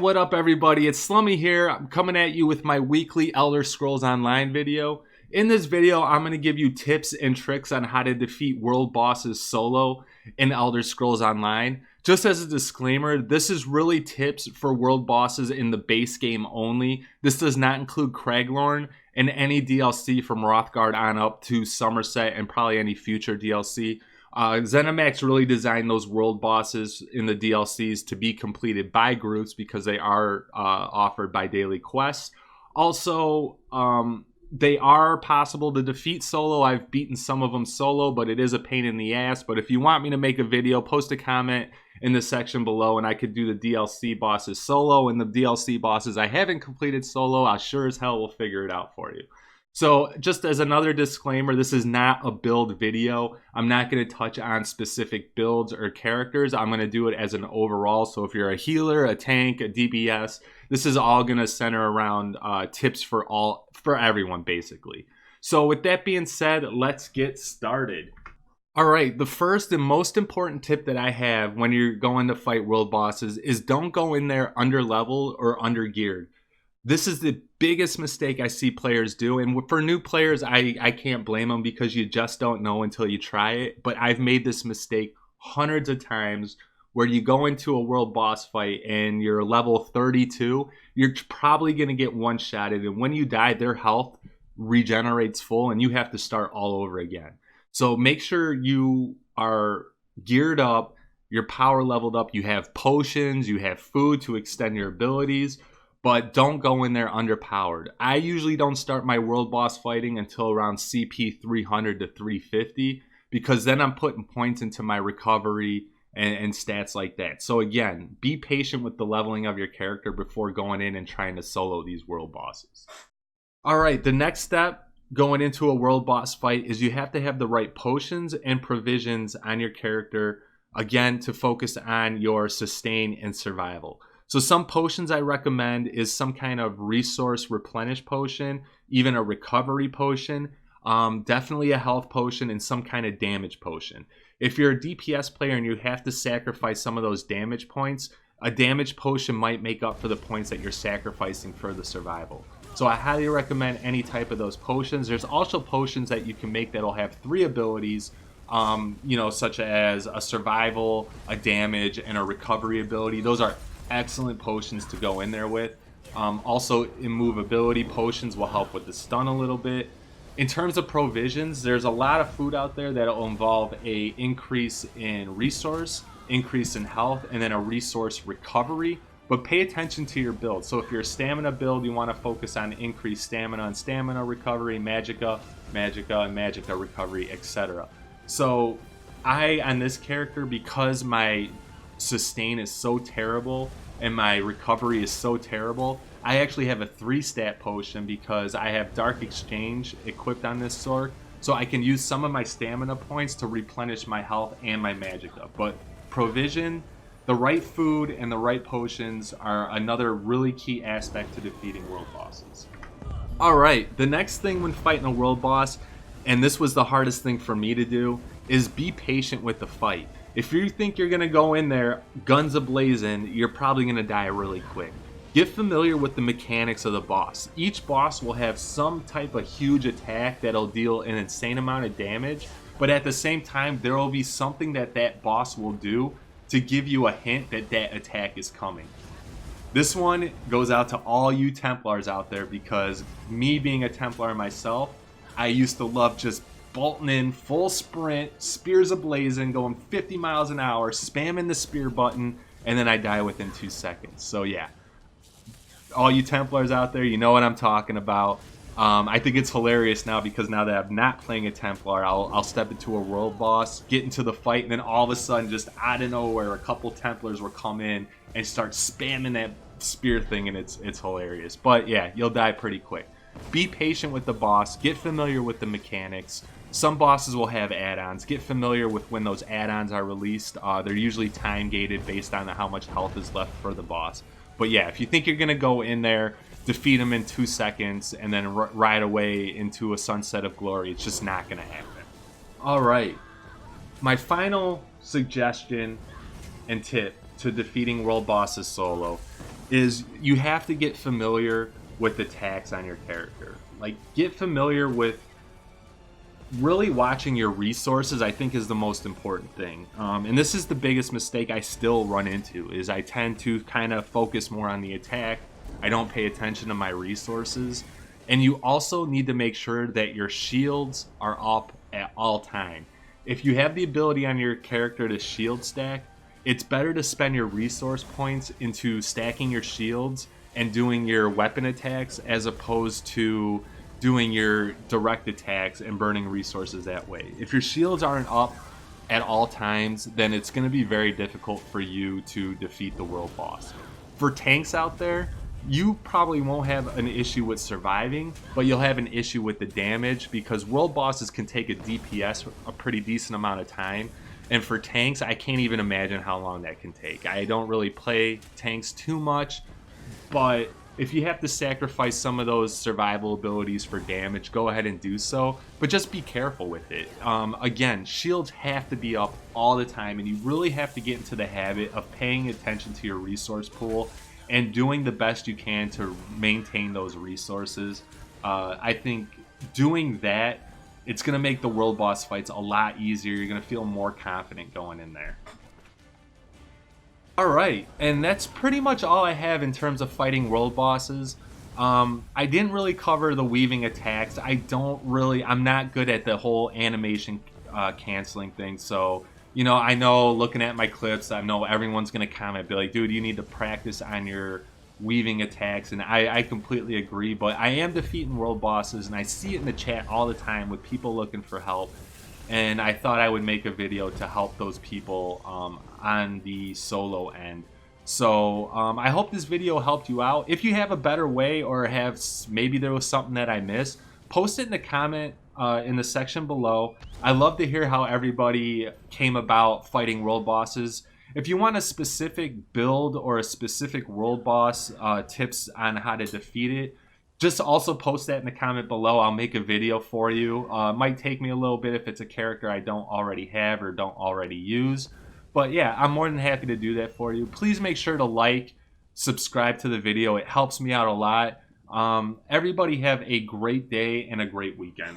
what up everybody? It's Slummy here. I'm coming at you with my weekly Elder Scrolls Online video. In this video, I'm going to give you tips and tricks on how to defeat world bosses solo in Elder Scrolls Online. Just as a disclaimer, this is really tips for world bosses in the base game only. This does not include Craglorn and any DLC from Hrothgar on up to Summerset and probably any future DLC. ZeniMax really designed those world bosses in the DLCs to be completed by groups because they are offered by daily quests. Also, they are possible to defeat solo. I've beaten some of them solo, but it is a pain in the ass. But if you want me to make a video, post a comment in the section below and I could do the DLC bosses solo. And the DLC bosses I haven't completed solo, I sure as hell will figure it out for you. So just as another disclaimer, this is not a build video. I'm not going to touch on specific builds or characters. I'm going to do it as an overall. So if you're a healer, a tank, a DPS, this is all going to center around tips for everyone basically. So with that being said, let's get started. All right, the first and most important tip that I have when you're going to fight world bosses is don't go in there under level or under geared. This is the biggest mistake I see players do. And for new players, I can't blame them because you just don't know until you try it. But I've made this mistake hundreds of times where you go into a world boss fight and you're level 32, you're probably going to get one-shotted. And when you die, their health regenerates full and you have to start all over again. So make sure you are geared up, you're power leveled up, you have potions, you have food to extend your abilities. But don't go in there underpowered. I usually don't start my world boss fighting until around CP 300 to 350 because then I'm putting points into my recovery and stats like that. So again, be patient with the leveling of your character before going in and trying to solo these world bosses. All right, the next step going into a world boss fight is you have to have the right potions and provisions on your character, again, to focus on your sustain and survival. So some potions I recommend is some kind of resource replenish potion, even a recovery potion, definitely a health potion, and some kind of damage potion. If you're a DPS player and you have to sacrifice some of those damage points, a damage potion might make up for the points that you're sacrificing for the survival. So I highly recommend any type of those potions. There's also potions that you can make that'll have 3 abilities, such as a survival, a damage, and a recovery ability. Those are excellent potions to go in there with. Also, immovability potions will help with the stun a little bit. In terms of provisions, there's a lot of food out there that will involve a increase in resource, increase in health, and then a resource recovery. But pay attention to your build. So if you're a stamina build, you want to focus on increased stamina and stamina recovery, magicka, and magicka recovery, etc. So on this character, because my sustain is so terrible and my recovery is so terrible, I actually have a 3-stat potion because I have Dark Exchange equipped on this sword, so I can use some of my stamina points to replenish my health and my magicka. But provision, the right food, and the right potions are another really key aspect to defeating world bosses. Alright, the next thing when fighting a world boss, and this was the hardest thing for me to do, is be patient with the fight. If you think you're going to go in there guns a-blazing, you're probably going to die really quick. Get familiar with the mechanics of the boss. Each boss will have some type of huge attack that'll deal an insane amount of damage, but at the same time, there will be something that boss will do to give you a hint that that attack is coming. This one goes out to all you Templars out there because me being a Templar myself, I used to love just bolting in full sprint, spears a-blazing, going 50 miles an hour, spamming the spear button, and then I die within 2 seconds. So yeah, all you Templars out there, you know what I'm talking about. I think it's hilarious now because now that I'm not playing a Templar, I'll step into a world boss, get into the fight, and then all of a sudden, just out of nowhere, a couple Templars will come in and start spamming that spear thing, and it's hilarious. But yeah, you'll die pretty quick. Be patient with the boss, get familiar with the mechanics. Some bosses will have add-ons. Get familiar with when those add-ons are released. They're usually time-gated based on how much health is left for the boss. But yeah, if you think you're going to go in there, defeat him in 2 seconds, and then ride away into a sunset of glory, it's just not going to happen. Alright, my final suggestion and tip to defeating world bosses solo is you have to get familiar with the attacks on your character. Like, get familiar with really watching your resources. I think is the most important thing, and this is the biggest mistake I still run into, is I tend to kind of focus more on the attack. I don't pay attention to my resources. And you also need to make sure that your shields are up at all time. If you have the ability on your character to shield stack, it's better to spend your resource points into stacking your shields and doing your weapon attacks, as opposed to doing your direct attacks and burning resources that way. If your shields aren't up at all times, then it's going to be very difficult for you to defeat the world boss. For tanks out there, you probably won't have an issue with surviving, but you'll have an issue with the damage, because world bosses can take a DPS a pretty decent amount of time. And for tanks, I can't even imagine how long that can take. I don't really play tanks too much, but if you have to sacrifice some of those survival abilities for damage, go ahead and do so, but just be careful with it. Again, shields have to be up all the time, and you really have to get into the habit of paying attention to your resource pool and doing the best you can to maintain those resources. I think doing that, it's going to make the world boss fights a lot easier. You're going to feel more confident going in there. Alright, and that's pretty much all I have in terms of fighting world bosses. I didn't really cover the weaving attacks. I'm not good at the whole animation canceling thing, so, you know, I know looking at my clips, I know everyone's going to comment, be like, dude, you need to practice on your weaving attacks, and I completely agree, but I am defeating world bosses, and I see it in the chat all the time with people looking for help. And I thought I would make a video to help those people on the solo end. So I hope this video helped you out. If you have a better way, or maybe there was something that I missed, post it in the comment in the section below. I love to hear how everybody came about fighting world bosses. If you want a specific build or a specific world boss tips on how to defeat it, just also post that in the comment below. I'll make a video for you. Might take me a little bit if it's a character I don't already have or don't already use. But yeah, I'm more than happy to do that for you. Please make sure to like, subscribe to the video. It helps me out a lot. Everybody have a great day and a great weekend.